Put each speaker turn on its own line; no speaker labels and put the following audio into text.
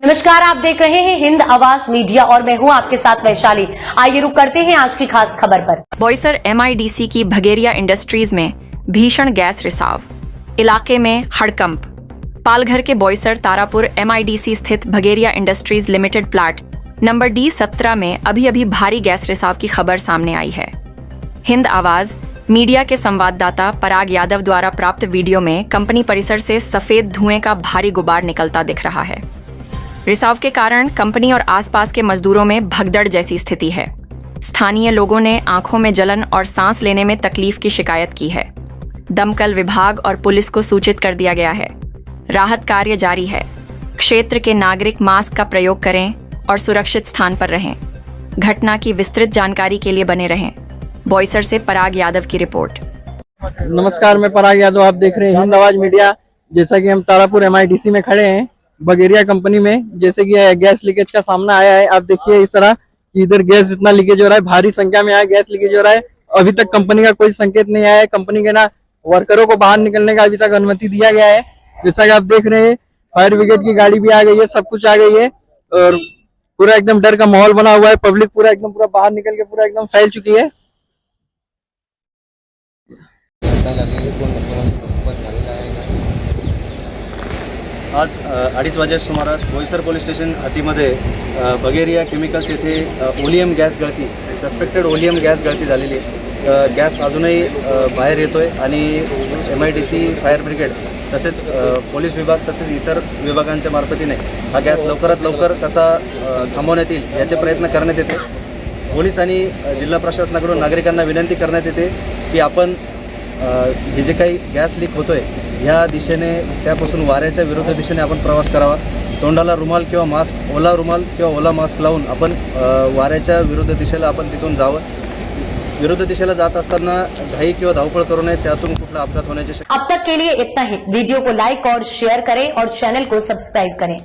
नमस्कार, आप देख रहे हैं हिंद आवाज मीडिया और मैं हूं आपके साथ वैशाली। आइए रुक करते हैं आज की खास खबर पर।
बोईसर MIDC की भगेरिया इंडस्ट्रीज में भीषण गैस रिसाव, इलाके में हड़कंप। पालघर के बोईसर तारापुर MIDC स्थित Bhageria industries limited plant number D17 में अभी भारी गैस रिसाव की खबर सामने आई है। हिंद आवाज मीडिया के संवाददाता पराग यादव द्वारा प्राप्त वीडियो में कंपनी परिसर से सफेद धुएं का भारी गुबार निकलता दिख रहा है। रिसाव के कारण कंपनी और आसपास के मजदूरों में भगदड़ जैसी स्थिति है। स्थानीय लोगों ने आंखों में जलन और सांस लेने में तकलीफ की शिकायत की है। दमकल विभाग और पुलिस को सूचित कर दिया गया है। राहत कार्य जारी है। क्षेत्र के नागरिक मास्क का प्रयोग करें और सुरक्षित स्थान पर रहें। घटना की विस्तृत जानकारी के लिए बने रहें। बोईसर से पराग यादव की रिपोर्ट।
नमस्कार, मैं पराग यादव, आप देख रहे हैं हिंद आवाज मीडिया। जैसा कि हम तारापुर MIDC में खड़े हैं, बगेरिया कंपनी में, जैसे कि गैस लीकेज का सामना आया है। आप देखिए इस तरह कि इधर गैस इतना लीकेज हो रहा है, भारी संख्या में गैस लीकेज हो रहा है। अभी तक कंपनी का कोई संकेत नहीं आया है। कंपनी के ना वर्करों को बाहर निकलने का अभी तक अनुमति दिया गया है। जैसा कि आप देख रहे हैं, फायर ब्रिगेड की गाड़ी भी आ गई है, सब कुछ आ गई है और पूरा एकदम डर का माहौल बना हुआ है। पब्लिक पूरा बाहर निकल के पूरा एकदम फैल चुकी है।
आज 2:30 वाजेच्या सुमारास बोईसर पोलीस स्टेशन हद्दीमध्ये बगेरिया केमिकल्स येथे ओलियम गॅस गळती, सस्पेक्टेड ओलियम गॅस गळती झालेली आहे। गॅस अजूनही बाहेर येतोय आणि MIDC फायर ब्रिगेड तसेच पोलीस विभाग तसेच इतर विभागांच्या मार्फतीने हा गॅस लवकरात लवकर कसा थांबवण्यात येईल याचे प्रयत्न करण्यात येते। पोलीस आणि जिल्हा प्रशासनाकडून नागरिकांना विनंती करण्यात येते की आपण हे जे काही गॅस लीक होतोय ह्या दिशेने त्यापासून वाऱ्याच्या विरुद्ध दिशेने आपण प्रवास करावा। तोंडाला रुमाल किंवा मास्क, ओला रुमाल किंवा ओला मास्क लावून आपण वाऱ्याच्या विरुद्ध दिशेला आपण तिथून जावं। विरुद्ध दिशेला जात असताना घाई किंवा धावपळ करू नये, त्यातून कुठला अपघात होण्याची
अब तक के लिए इतना ही। वीडियो को लाइक और शेयर करें और चैनल को सब्सक्राइब करें।